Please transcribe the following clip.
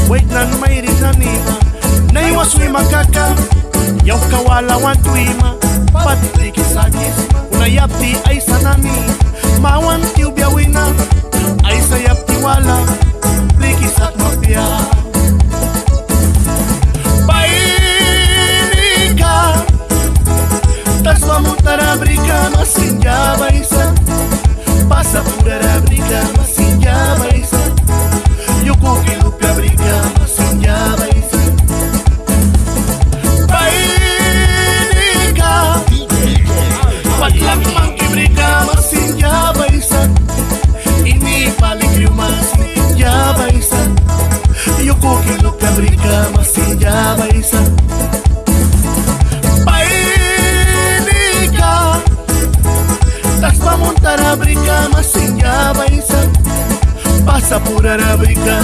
wait nan may rinanima naiwasui makaka yaw kawala watuima patikisakis unayapti ay sanani mawan tiubiawina ay sayapti wala likisat mapia bairika tas mamutara brika masinja baisa pasa pura brika masinja baisa yuko kilupia brika masinja baisa bairika patlang mangki brika masinja baisa ini paling masinja baisa yuko kilupia brika masinja baisa montar a briga, mas sem a baisa. Passa por a briga.